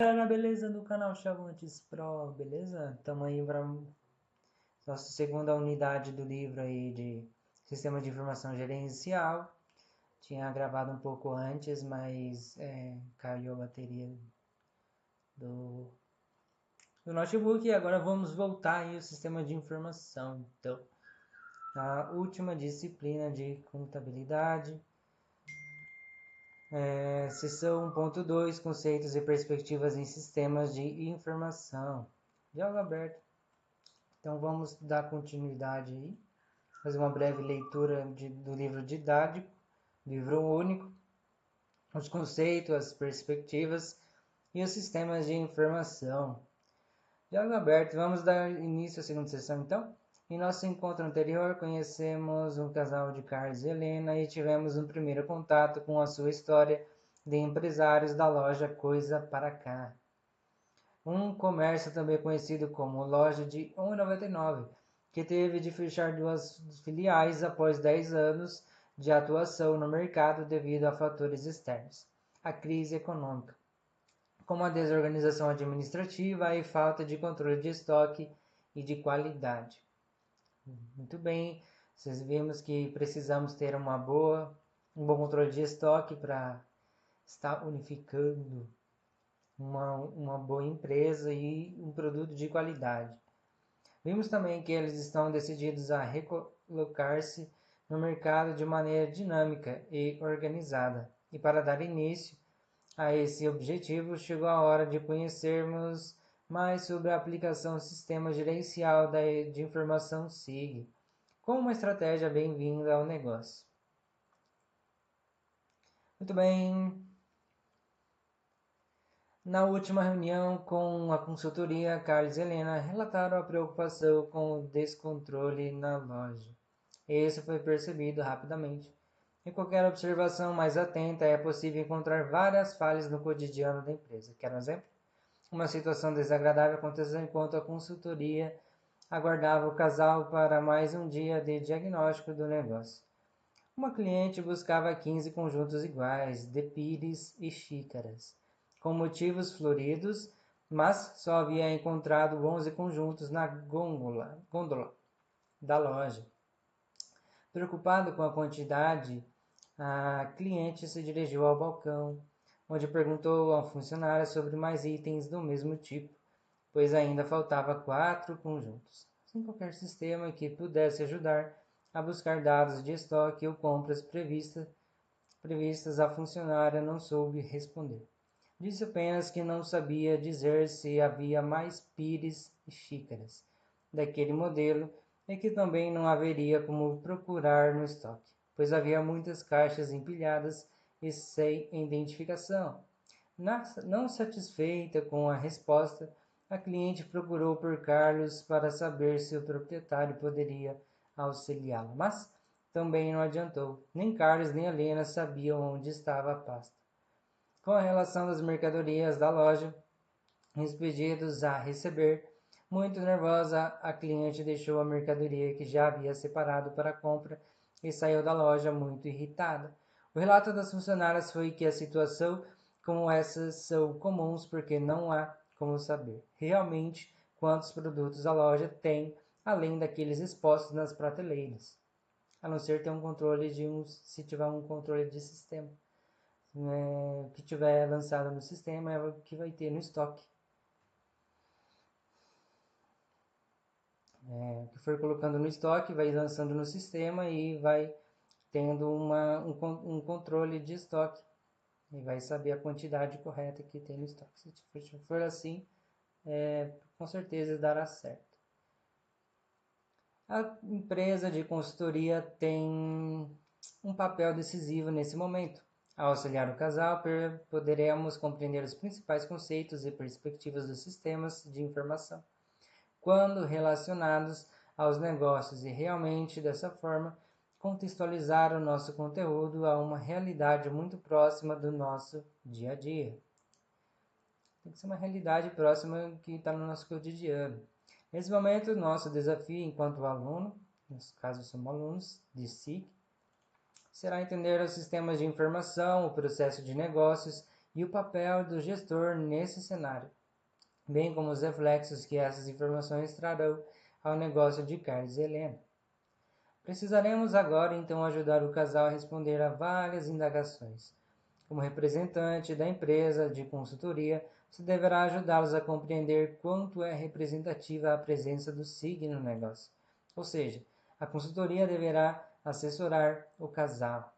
Galera, beleza? Do canal Chavantes Pro, beleza? Estamos aí para nossa segunda unidade do livro aí de Sistema de Informação Gerencial. Tinha gravado um pouco antes, mas caiu a bateria do, do notebook e agora vamos voltar aí ao Sistema de Informação. Então, a última disciplina de contabilidade, seção 1.2, conceitos e perspectivas em sistemas de informação. Diálogo aberto. Então vamos dar continuidade aí, fazer uma breve leitura do livro didático, livro único, os conceitos, as perspectivas e os sistemas de informação. Diálogo aberto, vamos dar início à segunda sessão então. Em nosso encontro anterior, conhecemos um casal de Carlos e Helena e tivemos um primeiro contato com a sua história de empresários da loja Coisa para Cá. Um comércio também conhecido como loja de R$ 1,99, que teve de fechar 2 filiais após 10 anos de atuação no mercado devido a fatores externos, a crise econômica, como a desorganização administrativa e falta de controle de estoque e de qualidade. Muito bem, vocês vimos que precisamos ter um bom controle de estoque para estar unificando uma boa empresa e um produto de qualidade. Vimos também que eles estão decididos a recolocar-se no mercado de maneira dinâmica e organizada. E para dar início a esse objetivo, chegou a hora de conhecermos mais sobre a aplicação do Sistema Gerencial de Informação SIG, como uma estratégia bem-vinda ao negócio. Muito bem. Na última reunião com a consultoria, Carlos e Helena relataram a preocupação com o descontrole na loja. Isso foi percebido rapidamente. Em qualquer observação mais atenta, é possível encontrar várias falhas no cotidiano da empresa. Quer um exemplo? Uma situação desagradável aconteceu enquanto a consultoria aguardava o casal para mais um dia de diagnóstico do negócio. Uma cliente buscava 15 conjuntos iguais de pires e xícaras, com motivos floridos, mas só havia encontrado 11 conjuntos na gôndola da loja. Preocupado com a quantidade, a cliente se dirigiu ao balcão, onde perguntou ao funcionário sobre mais itens do mesmo tipo, pois ainda faltava 4 conjuntos. Sem qualquer sistema que pudesse ajudar a buscar dados de estoque ou compras previstas, a funcionária não soube responder. Disse apenas que não sabia dizer se havia mais pires e xícaras daquele modelo e que também não haveria como procurar no estoque, pois havia muitas caixas empilhadas e sem identificação. Não satisfeita com a resposta, a cliente procurou por Carlos para saber se o proprietário poderia auxiliá-la, mas também não adiantou. Nem Carlos nem Helena sabiam onde estava a pasta. Com a relação das mercadorias da loja e os pedidos a receber, muito nervosa, a cliente deixou a mercadoria que já havia separado para a compra e saiu da loja muito irritada. O relato das funcionárias foi que a situação como essas são comuns porque não há como saber realmente quantos produtos a loja tem, além daqueles expostos nas prateleiras, a não ser ter um controle se tiver um controle de sistema. O que tiver lançado no sistema é o que vai ter no estoque. O que for colocando no estoque vai lançando no sistema e vai tendo um controle de estoque e vai saber a quantidade correta que tem no estoque. Se for assim, com certeza dará certo. A empresa de consultoria tem um papel decisivo nesse momento. Ao auxiliar o casal, poderemos compreender os principais conceitos e perspectivas dos sistemas de informação, quando relacionados aos negócios, e realmente, dessa forma, contextualizar o nosso conteúdo a uma realidade muito próxima do nosso dia a dia. Tem que ser uma realidade próxima que está no nosso cotidiano. Nesse momento, nosso desafio enquanto aluno, nesse caso somos alunos de SIC, será entender os sistemas de informação, o processo de negócios e o papel do gestor nesse cenário, bem como os reflexos que essas informações trarão ao negócio de Carlos e Helena. Precisaremos agora então ajudar o casal a responder a várias indagações. Como representante da empresa de consultoria, você deverá ajudá-los a compreender quanto é representativa a presença do SIG no negócio. Ou seja, a consultoria deverá assessorar o casal.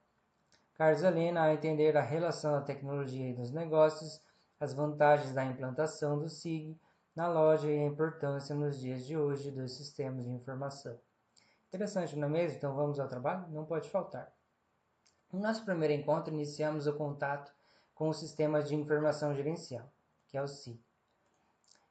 Carlos e Helena a entender a relação da tecnologia e dos negócios, as vantagens da implantação do SIG na loja e a importância nos dias de hoje dos sistemas de informação. Interessante, não é mesmo? Então vamos ao trabalho? Não pode faltar. No nosso primeiro encontro, iniciamos o contato com o Sistema de Informação Gerencial, que é o SIG,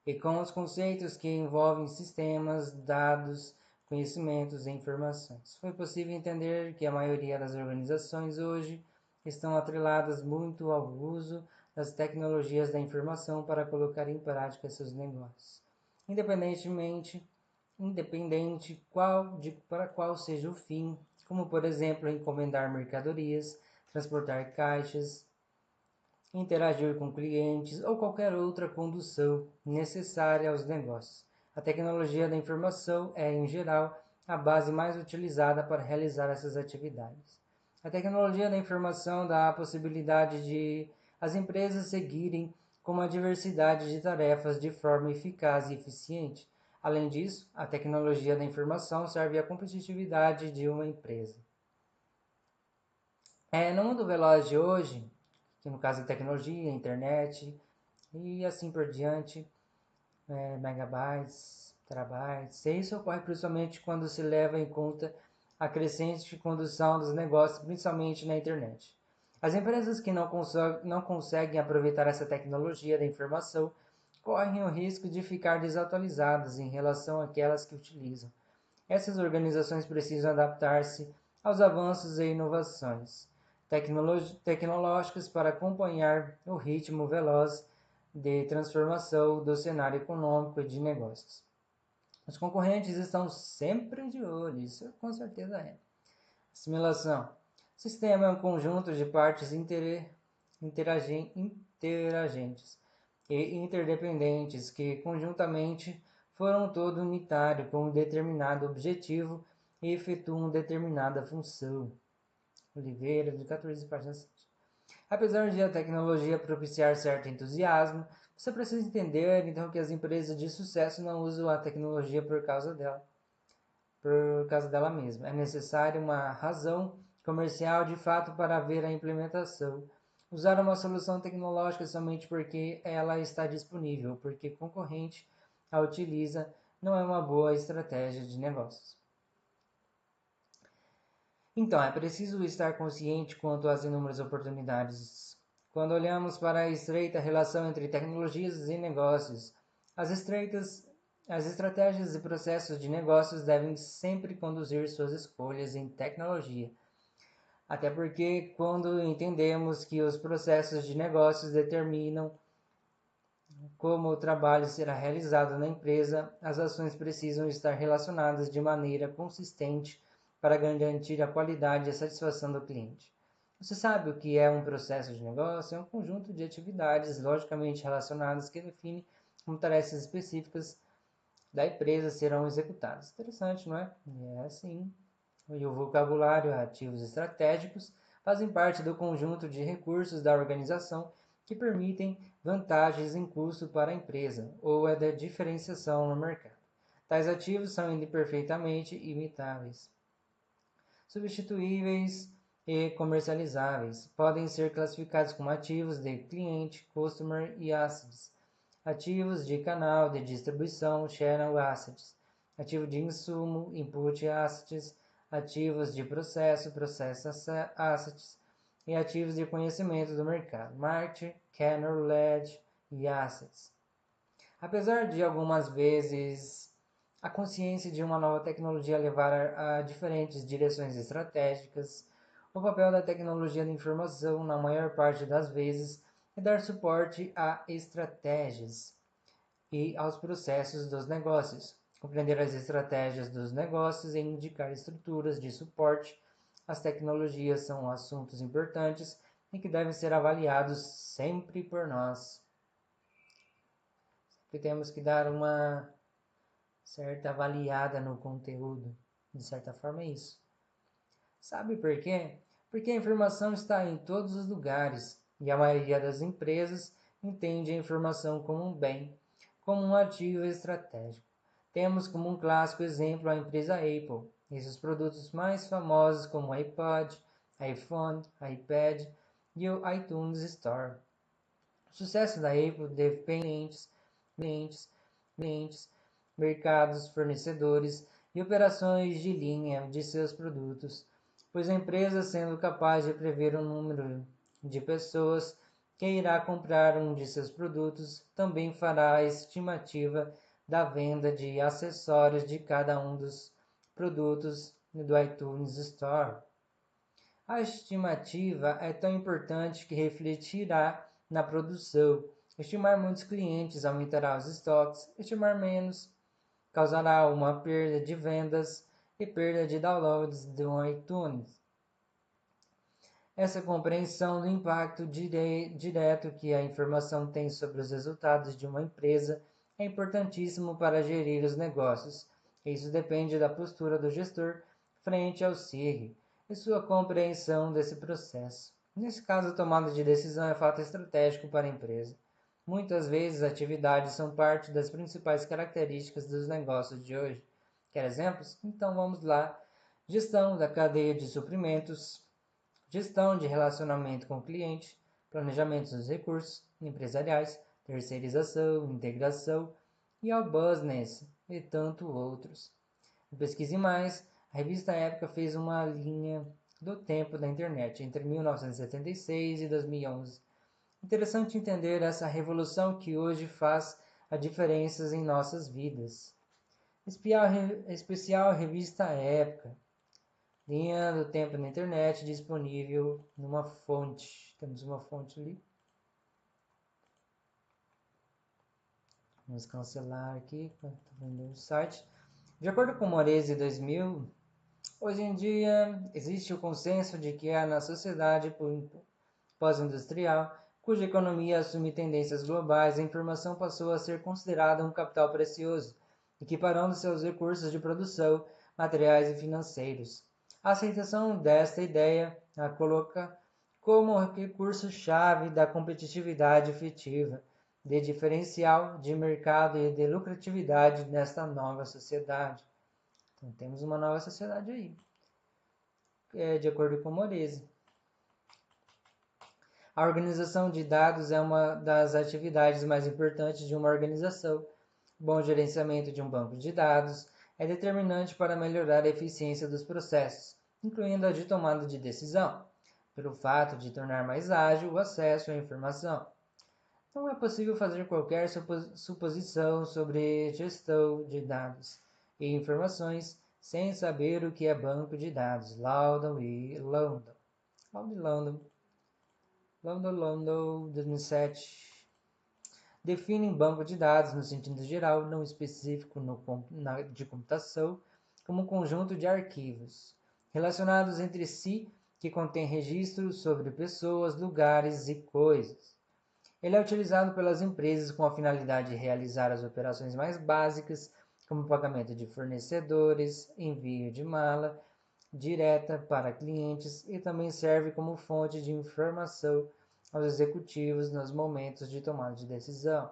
e com os conceitos que envolvem sistemas, dados, conhecimentos e informações. Foi possível entender que a maioria das organizações hoje estão atreladas muito ao uso das tecnologias da informação para colocar em prática seus negócios, independente para qual seja o fim, como por exemplo encomendar mercadorias, transportar caixas, interagir com clientes ou qualquer outra condução necessária aos negócios. A tecnologia da informação é, em geral, a base mais utilizada para realizar essas atividades. A tecnologia da informação dá a possibilidade de as empresas seguirem com uma diversidade de tarefas de forma eficaz e eficiente. Além disso, a tecnologia da informação serve à competitividade de uma empresa. No mundo veloz de hoje, que no caso é tecnologia, internet e assim por diante, megabytes, terabytes, isso ocorre principalmente quando se leva em conta a crescente condução dos negócios, principalmente na internet. As empresas que não conseguem aproveitar essa tecnologia da informação correm o risco de ficar desatualizadas em relação àquelas que utilizam. Essas organizações precisam adaptar-se aos avanços e inovações tecnológicas para acompanhar o ritmo veloz de transformação do cenário econômico e de negócios. Os concorrentes estão sempre de olho, isso com certeza é. Assimilação. O sistema é um conjunto de partes interagentes e interdependentes que conjuntamente formam um todo unitário com um determinado objetivo e efetuam determinada função. Oliveira, de 14 páginas. Apesar de a tecnologia propiciar certo entusiasmo, você precisa entender então que as empresas de sucesso não usam a tecnologia por causa dela mesma. É necessária uma razão comercial de fato para haver a implementação. Usar uma solução tecnológica somente porque ela está disponível, porque concorrente a utiliza, não é uma boa estratégia de negócios. Então, é preciso estar consciente quanto às inúmeras oportunidades. Quando olhamos para a estreita relação entre tecnologias e negócios, as estratégias e processos de negócios devem sempre conduzir suas escolhas em tecnologia. Até porque, quando entendemos que os processos de negócios determinam como o trabalho será realizado na empresa, as ações precisam estar relacionadas de maneira consistente para garantir a qualidade e a satisfação do cliente. Você sabe o que é um processo de negócio? É um conjunto de atividades logicamente relacionadas que define como tarefas específicas da empresa serão executadas. Interessante, não é? É assim. E o vocabulário ativos estratégicos fazem parte do conjunto de recursos da organização que permitem vantagens em custo para a empresa ou é da diferenciação no mercado. Tais ativos são imperfeitamente imitáveis, substituíveis e comercializáveis. Podem ser classificados como ativos de cliente, customer e assets, ativos de canal de distribuição, channel assets, ativo de insumo, input assets, ativos de processo, process assets, e ativos de conhecimento do mercado, market, knowledge e assets. Apesar de algumas vezes a consciência de uma nova tecnologia levar a diferentes direções estratégicas, o papel da tecnologia da informação, na maior parte das vezes, é dar suporte a estratégias e aos processos dos negócios, compreender as estratégias dos negócios e indicar estruturas de suporte. As tecnologias são assuntos importantes, e que devem ser avaliados sempre por nós. Sempre temos que dar uma certa avaliada no conteúdo. De certa forma é isso. Sabe por quê? Porque a informação está em todos os lugares e a maioria das empresas entende a informação como um bem, como um ativo estratégico. Temos como um clássico exemplo a empresa Apple e seus produtos mais famosos como o iPod, iPhone, iPad e o iTunes Store. O sucesso da Apple depende clientes, mercados, fornecedores e operações de linha de seus produtos, pois a empresa, sendo capaz de prever o número de pessoas que irá comprar um de seus produtos, também fará a estimativa da venda de acessórios de cada um dos produtos do iTunes Store. A estimativa é tão importante que refletirá na produção. Estimar muitos clientes aumentará os estoques, estimar menos causará uma perda de vendas e perda de downloads do iTunes. Essa compreensão do impacto direto que a informação tem sobre os resultados de uma empresa é importantíssimo para gerir os negócios. Isso depende da postura do gestor frente ao CIR e sua compreensão desse processo. Nesse caso, a tomada de decisão é fato estratégico para a empresa. Muitas vezes, atividades são parte das principais características dos negócios de hoje. Quer exemplos? Então vamos lá. Gestão da cadeia de suprimentos, gestão de relacionamento com o cliente, planejamento dos recursos empresariais, terceirização, integração e ao business e tanto outros. Pesquise mais. A revista Época fez uma linha do tempo da internet entre 1976 e 2011. Interessante entender essa revolução que hoje faz a diferença em nossas vidas. Especial Revista Época. Linha do tempo na internet disponível numa fonte. Temos uma fonte ali. Vamos cancelar aqui. Estou vendo o site. De acordo com Moresi 2000, hoje em dia existe o consenso de que há na sociedade pós-industrial, cuja economia assume tendências globais, a informação passou a ser considerada um capital precioso, equiparando seus recursos de produção, materiais e financeiros. A aceitação desta ideia a coloca como recurso-chave da competitividade efetiva, de diferencial de mercado e de lucratividade nesta nova sociedade. Então, temos uma nova sociedade aí, de acordo com Moresi. A organização de dados é uma das atividades mais importantes de uma organização. Bom gerenciamento de um banco de dados é determinante para melhorar a eficiência dos processos, incluindo a de tomada de decisão, pelo fato de tornar mais ágil o acesso à informação. Não é possível fazer qualquer suposição sobre gestão de dados e informações sem saber o que é banco de dados. Loudon e London. London, 2007. Definem banco de dados no sentido geral, não específico de computação, como um conjunto de arquivos relacionados entre si que contém registros sobre pessoas, lugares e coisas. Ele é utilizado pelas empresas com a finalidade de realizar as operações mais básicas, como pagamento de fornecedores, envio de mala direta para clientes e também serve como fonte de informação aos executivos nos momentos de tomada de decisão.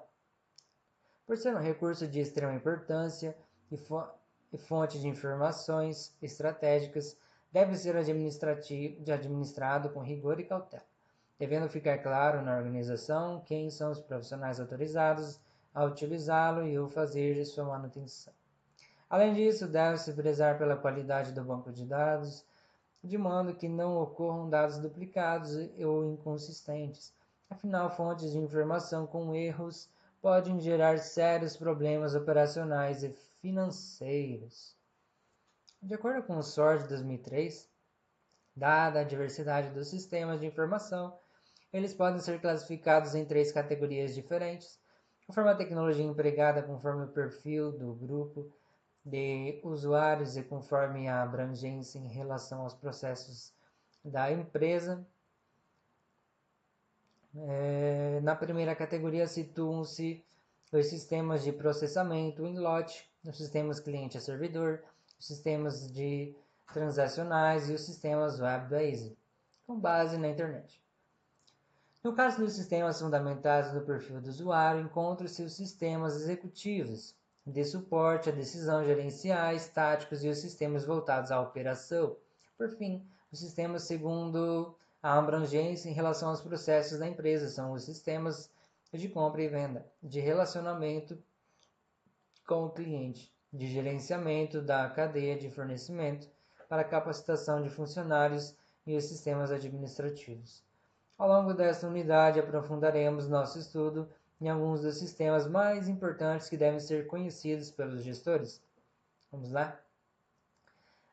Por ser um recurso de extrema importância e fonte de informações estratégicas, deve ser administrado com rigor e cautela, devendo ficar claro na organização quem são os profissionais autorizados a utilizá-lo e o fazer de sua manutenção. Além disso, deve-se prezar pela qualidade do banco de dados, de modo que não ocorram dados duplicados ou inconsistentes. Afinal, fontes de informação com erros podem gerar sérios problemas operacionais e financeiros. De acordo com o SOR de 2003, dada a diversidade dos sistemas de informação, eles podem ser classificados em 3 categorias diferentes, conforme a tecnologia empregada, conforme o perfil do grupo de usuários e conforme a abrangência em relação aos processos da empresa. Na primeira categoria situam-se os sistemas de processamento em lote, os sistemas cliente a servidor, os sistemas de transacionais e os sistemas web-based, com base na internet. No caso dos sistemas fundamentados no perfil do usuário, encontram-se os sistemas executivos, de suporte à decisão gerenciais, táticos e os sistemas voltados à operação. Por fim, os sistemas segundo a abrangência em relação aos processos da empresa são os sistemas de compra e venda, de relacionamento com o cliente, de gerenciamento da cadeia de fornecimento, para capacitação de funcionários e os sistemas administrativos. Ao longo desta unidade, aprofundaremos nosso estudo em alguns dos sistemas mais importantes que devem ser conhecidos pelos gestores. Vamos lá?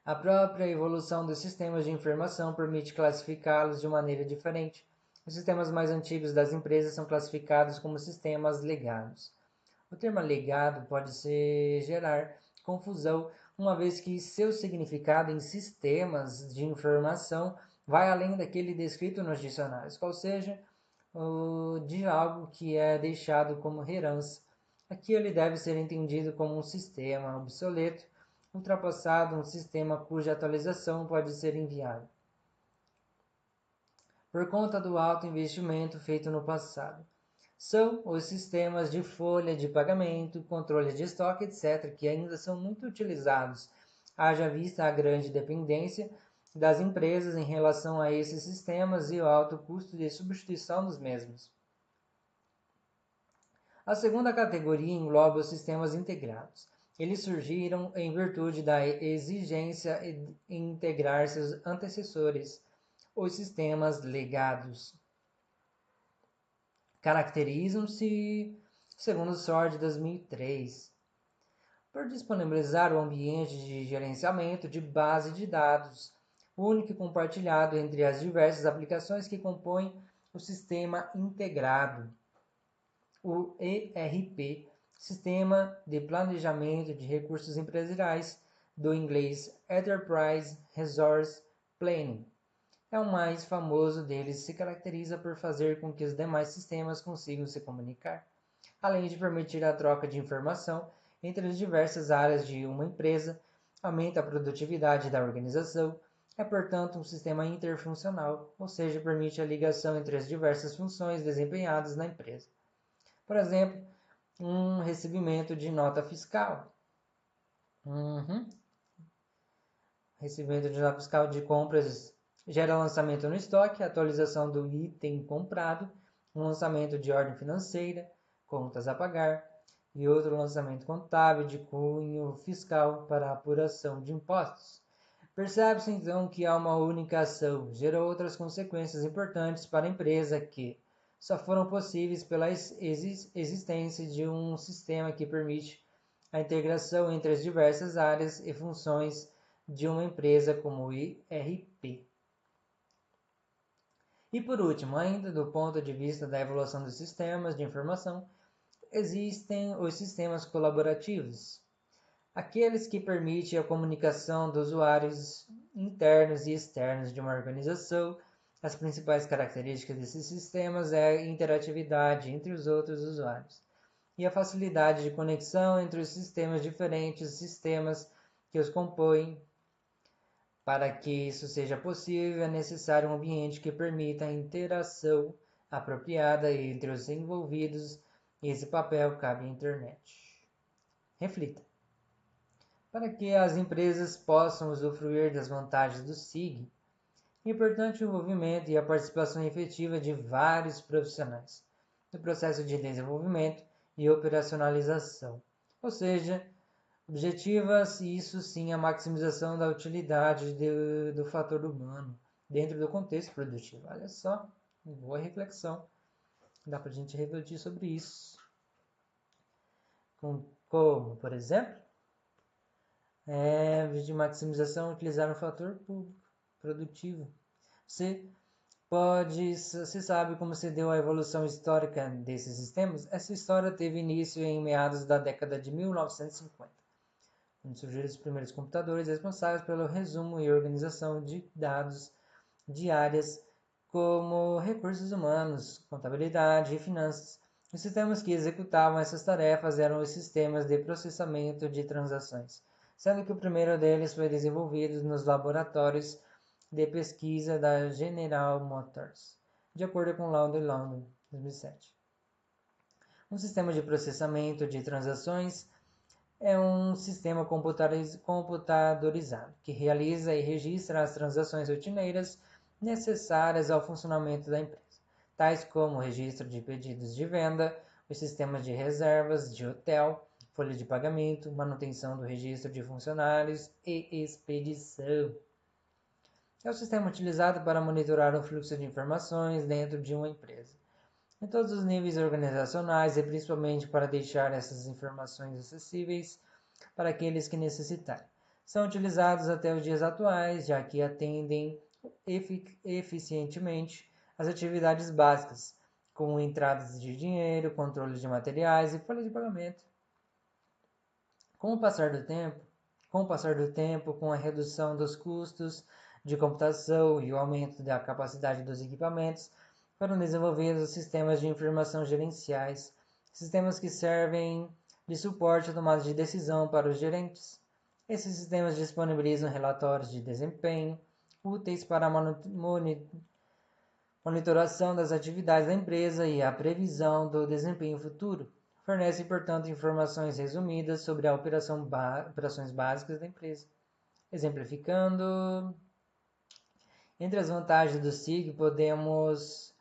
A própria evolução dos sistemas de informação permite classificá-los de maneira diferente. Os sistemas mais antigos das empresas são classificados como sistemas legados. O termo legado pode gerar confusão, uma vez que seu significado em sistemas de informação vai além daquele descrito nos dicionários, qual seja, de algo que é deixado como herança. Aqui ele deve ser entendido como um sistema obsoleto, ultrapassado, um sistema cuja atualização pode ser inviável, por conta do alto investimento feito no passado. São os sistemas de folha de pagamento, controle de estoque, etc., que ainda são muito utilizados, haja vista a grande dependência das empresas em relação a esses sistemas e o alto custo de substituição dos mesmos. A segunda categoria engloba os sistemas integrados. Eles surgiram em virtude da exigência em integrar seus antecessores, os sistemas legados. Caracterizam-se, segundo o SOR de 2003, por disponibilizar o ambiente de gerenciamento de base de dados, único e compartilhado entre as diversas aplicações que compõem o sistema integrado, o ERP, Sistema de Planejamento de Recursos Empresariais, do inglês Enterprise Resource Planning. É o mais famoso deles, se caracteriza por fazer com que os demais sistemas consigam se comunicar, além de permitir a troca de informação entre as diversas áreas de uma empresa, aumenta a produtividade da organização, é portanto um sistema interfuncional, ou seja, permite a ligação entre as diversas funções desempenhadas na empresa. Por exemplo, um recebimento de nota fiscal. Recebimento de nota fiscal de compras gera lançamento no estoque, atualização do item comprado, um lançamento de ordem financeira, contas a pagar, e outro lançamento contábil de cunho fiscal para apuração de impostos. Percebe-se então que há uma única ação, gera outras consequências importantes para a empresa que só foram possíveis pela existência de um sistema que permite a integração entre as diversas áreas e funções de uma empresa como o ERP. E por último, ainda do ponto de vista da evolução dos sistemas de informação, existem os sistemas colaborativos, aqueles que permitem a comunicação dos usuários internos e externos de uma organização. As principais características desses sistemas é a interatividade entre os outros usuários e a facilidade de conexão entre os sistemas diferentes, sistemas que os compõem. Para que isso seja possível, é necessário um ambiente que permita a interação apropriada entre os envolvidos, e esse papel cabe à internet. Reflita. Para que as empresas possam usufruir das vantagens do SIG, é importante o envolvimento e a participação efetiva de vários profissionais no processo de desenvolvimento e operacionalização, ou seja, objetiva-se isso sim a maximização da utilidade do fator humano dentro do contexto produtivo. Olha só, boa reflexão. Dá para a gente refletir sobre isso. Como, por exemplo, de maximização, utilizar um fator público produtivo. Você sabe como se deu a evolução histórica desses sistemas? Essa história teve início em meados da década de 1950. Quando surgiram os primeiros computadores responsáveis pelo resumo e organização de dados de áreas como recursos humanos, contabilidade e finanças. Os sistemas que executavam essas tarefas eram os sistemas de processamento de transações, sendo que o primeiro deles foi desenvolvido nos laboratórios de pesquisa da General Motors, de acordo com Law de London, 2007. Um sistema de processamento de transações é um sistema computadorizado que realiza e registra as transações rotineiras necessárias ao funcionamento da empresa, tais como o registro de pedidos de venda, os sistemas de reservas de hotel, folha de pagamento, manutenção do registro de funcionários e expedição. É o sistema utilizado para monitorar o fluxo de informações dentro de uma empresa, em todos os níveis organizacionais e principalmente para deixar essas informações acessíveis para aqueles que necessitarem. São utilizados até os dias atuais, já que atendem eficientemente às atividades básicas, como entradas de dinheiro, controle de materiais e folha de pagamento. Com o passar do tempo, com a redução dos custos de computação e o aumento da capacidade dos equipamentos, foram desenvolvidos sistemas de informação gerenciais, sistemas que servem de suporte à tomada de decisão para os gerentes. Esses sistemas disponibilizam relatórios de desempenho úteis para a monitoração das atividades da empresa e a previsão do desempenho futuro. Fornecem, portanto, informações resumidas sobre as operações básicas da empresa. Exemplificando, entre as vantagens do SIG, podemos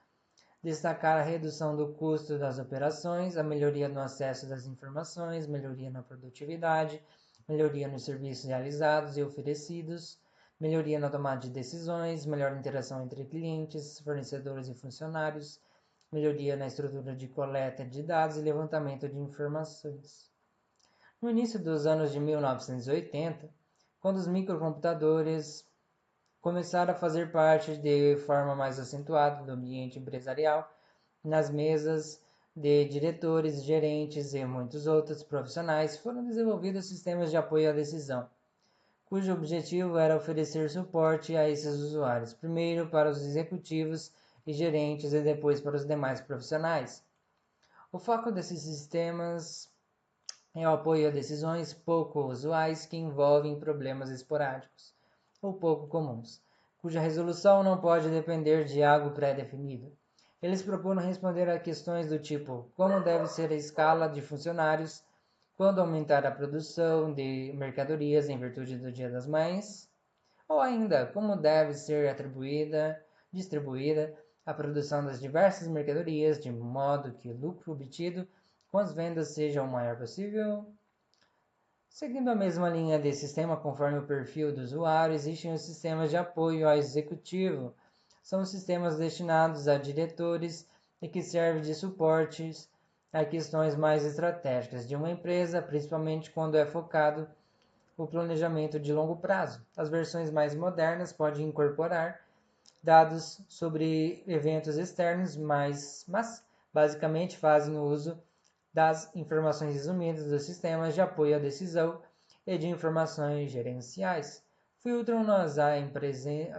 destacar a redução do custo das operações, a melhoria no acesso das informações, melhoria na produtividade, melhoria nos serviços realizados e oferecidos, melhoria na tomada de decisões, melhor interação entre clientes, fornecedores e funcionários, melhoria na estrutura de coleta de dados e levantamento de informações. No início dos anos de 1980, quando os microcomputadores começaram a fazer parte de forma mais acentuada do ambiente empresarial, nas mesas de diretores, gerentes e muitos outros profissionais, foram desenvolvidos sistemas de apoio à decisão, cujo objetivo era oferecer suporte a esses usuários, primeiro para os executivos e gerentes e depois para os demais profissionais. O foco desses sistemas é o apoio a decisões pouco usuais que envolvem problemas esporádicos ou pouco comuns, cuja resolução não pode depender de algo pré-definido. Eles propuseram responder a questões do tipo: como deve ser a escala de funcionários, quando aumentar a produção de mercadorias em virtude do Dia das Mães, ou ainda, como deve ser distribuída a produção das diversas mercadorias de modo que o lucro obtido com as vendas seja o maior possível. Seguindo a mesma linha de sistema conforme o perfil do usuário, existem os sistemas de apoio ao executivo. São os sistemas destinados a diretores e que servem de suportes a questões mais estratégicas de uma empresa, principalmente quando é focado o planejamento de longo prazo. As versões mais modernas podem incorporar dados sobre eventos externos, mas basicamente fazem uso das informações resumidas dos sistemas de apoio à decisão e de informações gerenciais. Filtram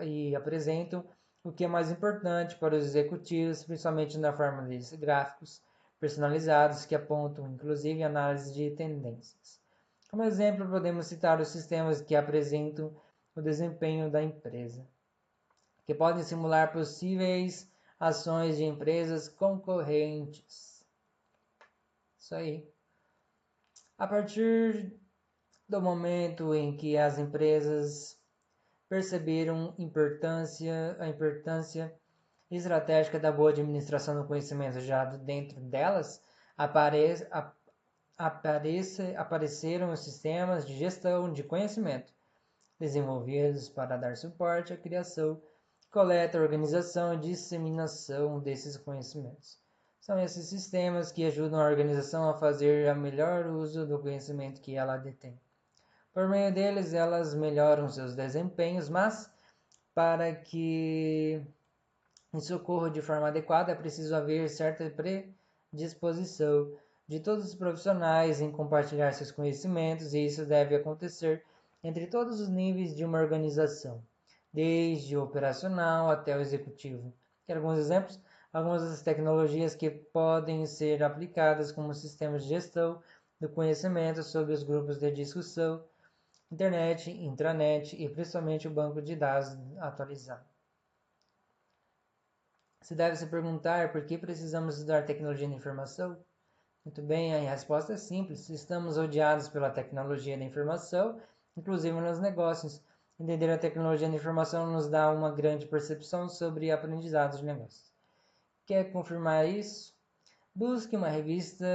e apresentam o que é mais importante para os executivos, principalmente na forma de gráficos personalizados que apontam, inclusive, análise de tendências. Como exemplo, podemos citar os sistemas que apresentam o desempenho da empresa, que podem simular possíveis ações de empresas concorrentes. Isso aí. A partir do momento em que as empresas perceberam a importância estratégica da boa administração do conhecimento gerado dentro delas, apareceram os sistemas de gestão de conhecimento, desenvolvidos para dar suporte à criação, coleta, organização e disseminação desses conhecimentos. São esses sistemas que ajudam a organização a fazer o melhor uso do conhecimento que ela detém. Por meio deles, elas melhoram seus desempenhos, mas para que isso ocorra de forma adequada, é preciso haver certa predisposição de todos os profissionais em compartilhar seus conhecimentos, e isso deve acontecer entre todos os níveis de uma organização, desde o operacional até o executivo. Quer alguns exemplos? Algumas das tecnologias que podem ser aplicadas como sistemas de gestão do conhecimento sobre os grupos de discussão, internet, intranet e principalmente o banco de dados atualizado. Se deve se perguntar por que precisamos estudar tecnologia da informação? Muito bem, a resposta é simples. Estamos rodeados pela tecnologia da informação, inclusive nos negócios. Entender a tecnologia da informação nos dá uma grande percepção sobre aprendizado de negócios. Quer confirmar isso? Busque uma revista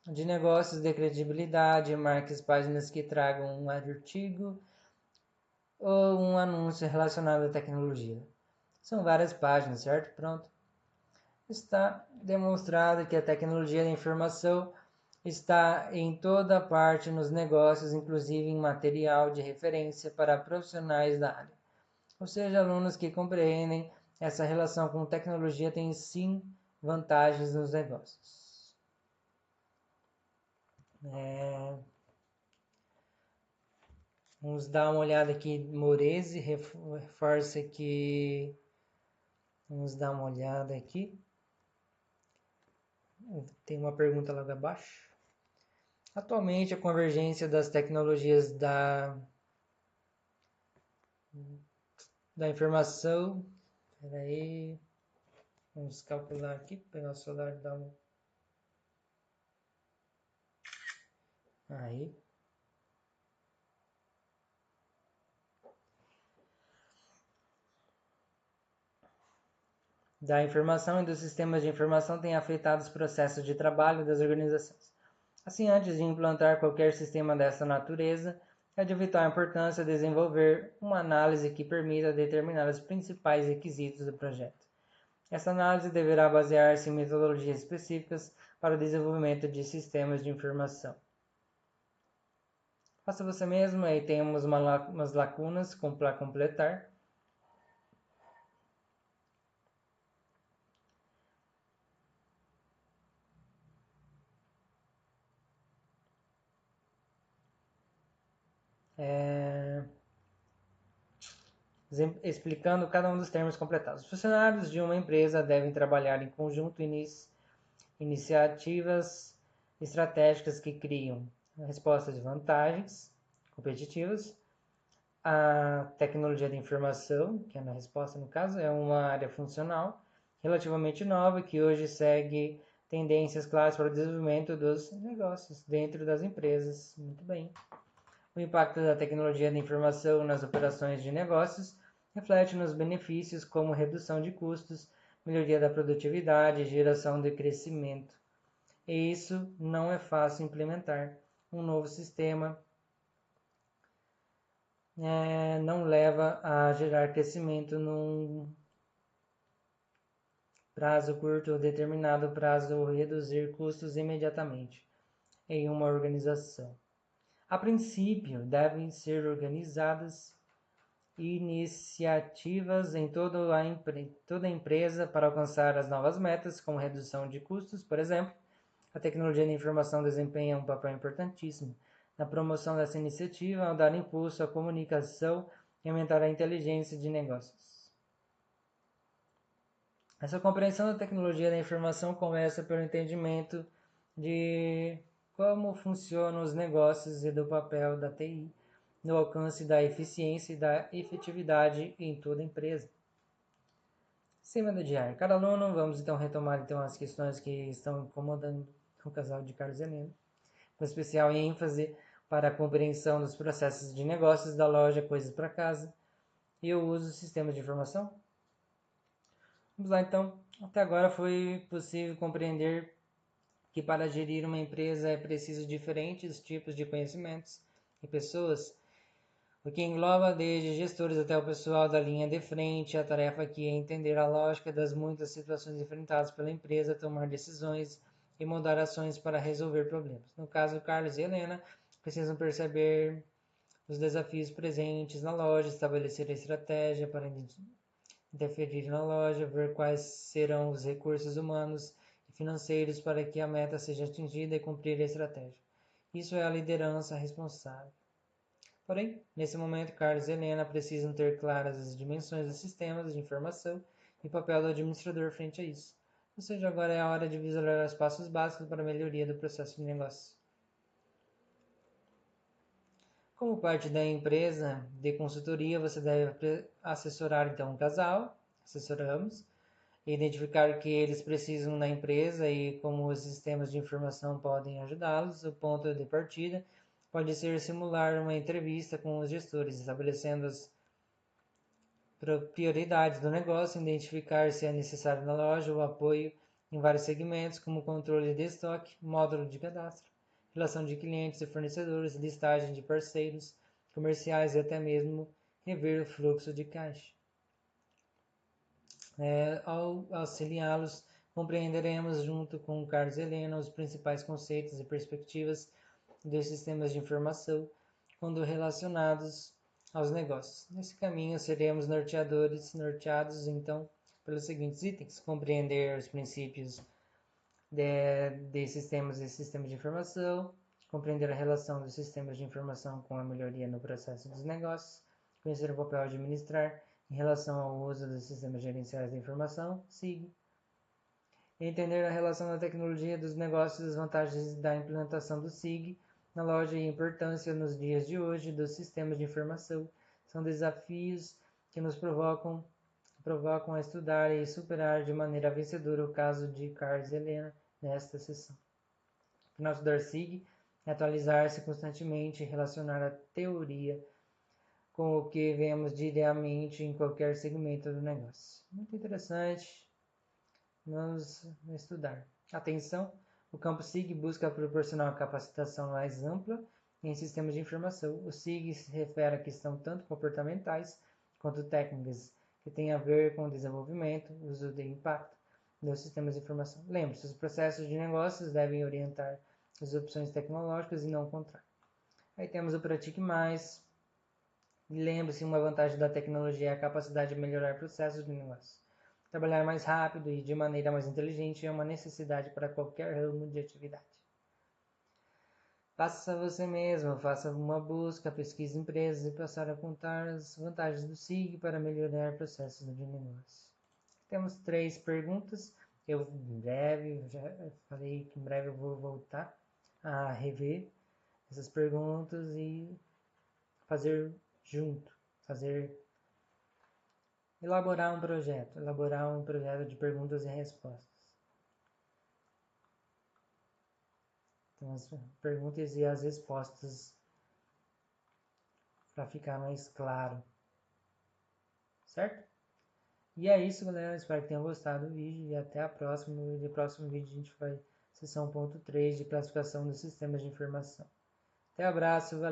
de negócios de credibilidade, marque as páginas que tragam um artigo ou um anúncio relacionado à tecnologia. São várias páginas, certo? Pronto. Está demonstrado que a tecnologia da informação está em toda parte nos negócios, inclusive em material de referência para profissionais da área. Ou seja, alunos que compreendem essa relação com tecnologia têm sim vantagens nos negócios. Vamos dar uma olhada aqui, Morese reforça que... Vamos dar uma olhada aqui. Tem uma pergunta logo abaixo. Atualmente, a convergência das tecnologias da informação... Espera aí. Vamos calcular aqui, pegar o celular e dar uma... Aí. Da informação e dos sistemas de informação tem afetado os processos de trabalho das organizações. Assim, antes de implantar qualquer sistema dessa natureza, é de vital importância desenvolver uma análise que permita determinar os principais requisitos do projeto. Essa análise deverá basear-se em metodologias específicas para o desenvolvimento de sistemas de informação. Faça você mesmo, aí temos umas lacunas para completar. Explicando cada um dos termos completados. Os funcionários de uma empresa devem trabalhar em conjunto iniciativas estratégicas que criam respostas de vantagens competitivas. A tecnologia da informação, que é na resposta no caso, é uma área funcional relativamente nova que hoje segue tendências claras para o desenvolvimento dos negócios dentro das empresas. Muito bem. O impacto da tecnologia da informação nas operações de negócios reflete nos benefícios como redução de custos, melhoria da produtividade e geração de crescimento. E isso não é fácil implementar. Um novo sistema não leva a gerar crescimento num prazo curto ou determinado prazo ou reduzir custos imediatamente em uma organização. A princípio, devem ser organizadas iniciativas em toda a empresa para alcançar as novas metas, como redução de custos, por exemplo. A tecnologia da informação desempenha um papel importantíssimo na promoção dessa iniciativa ao dar impulso à comunicação e aumentar a inteligência de negócios. Essa compreensão da tecnologia da informação começa pelo entendimento de como funcionam os negócios e do papel da TI no alcance da eficiência e da efetividade em toda a empresa. Cima do diário. Cada aluno, vamos então retomar as questões que estão incomodando o casal de Carlos e Helena, com especial ênfase para a compreensão dos processos de negócios da loja Coisas para Casa e o uso do sistema de informação. Vamos lá então. Até agora foi possível compreender que para gerir uma empresa é preciso diferentes tipos de conhecimentos e pessoas, o que engloba desde gestores até o pessoal da linha de frente. A tarefa aqui é entender a lógica das muitas situações enfrentadas pela empresa, tomar decisões e mudar ações para resolver problemas. No caso, Carlos e Helena precisam perceber os desafios presentes na loja, estabelecer a estratégia para interferir na loja, ver quais serão os recursos humanos e financeiros para que a meta seja atingida e cumprir a estratégia. Isso é a liderança responsável. Porém, nesse momento, Carlos e Helena precisam ter claras as dimensões dos sistemas de informação e o papel do administrador frente a isso. Ou seja, agora é a hora de visualizar os passos básicos para a melhoria do processo de negócio. Como parte da empresa de consultoria, você deve assessorar então um casal, assessoramos, identificar o que eles precisam na empresa e como os sistemas de informação podem ajudá-los. O ponto de partida pode ser simular uma entrevista com os gestores, estabelecendo as prioridades do negócio, identificar se é necessário na loja o apoio em vários segmentos, como controle de estoque, módulo de cadastro, relação de clientes e fornecedores, listagem de parceiros comerciais e até mesmo rever o fluxo de caixa. Ao auxiliá-los, compreenderemos junto com Carlos e Helena os principais conceitos e perspectivas dos sistemas de informação quando relacionados aos negócios. Nesse caminho seremos norteados então pelos seguintes itens: compreender os princípios de sistemas e sistemas de informação, compreender a relação dos sistemas de informação com a melhoria no processo dos negócios, conhecer o papel de administrar em relação ao uso dos sistemas gerenciais de informação, SIG, entender a relação da tecnologia dos negócios e as vantagens da implementação do SIG na loja e a importância nos dias de hoje dos sistemas de informação. São desafios que nos provocam a estudar e superar de maneira vencedora o caso de Carlos e Helena nesta sessão. O final estudar SIG é atualizar-se constantemente e relacionar a teoria com o que vemos diariamente em qualquer segmento do negócio. Muito interessante. Vamos estudar. Atenção! O campo SIG busca proporcionar uma capacitação mais ampla em sistemas de informação. O SIG se refere a questões tanto comportamentais quanto técnicas que têm a ver com o desenvolvimento, uso de impacto dos sistemas de informação. Lembre-se, os processos de negócios devem orientar as opções tecnológicas e não o contrário. Aí temos o Pratique Mais. Lembre-se, uma vantagem da tecnologia é a capacidade de melhorar processos de negócio. Trabalhar mais rápido e de maneira mais inteligente é uma necessidade para qualquer ramo de atividade. Faça você mesmo, faça uma busca, pesquise empresas e passar a contar as vantagens do SIG para melhorar processos de negócio. Temos 3 perguntas. Eu em breve, já falei que em breve eu vou voltar a rever essas perguntas e fazer junto, elaborar um projeto de perguntas e respostas. Então, as perguntas e as respostas para ficar mais claro, certo? E é isso, galera. Espero que tenham gostado do vídeo e até a próxima. No próximo vídeo a gente vai sessão 1.3 de classificação dos sistemas de informação. Até abraço, valeu!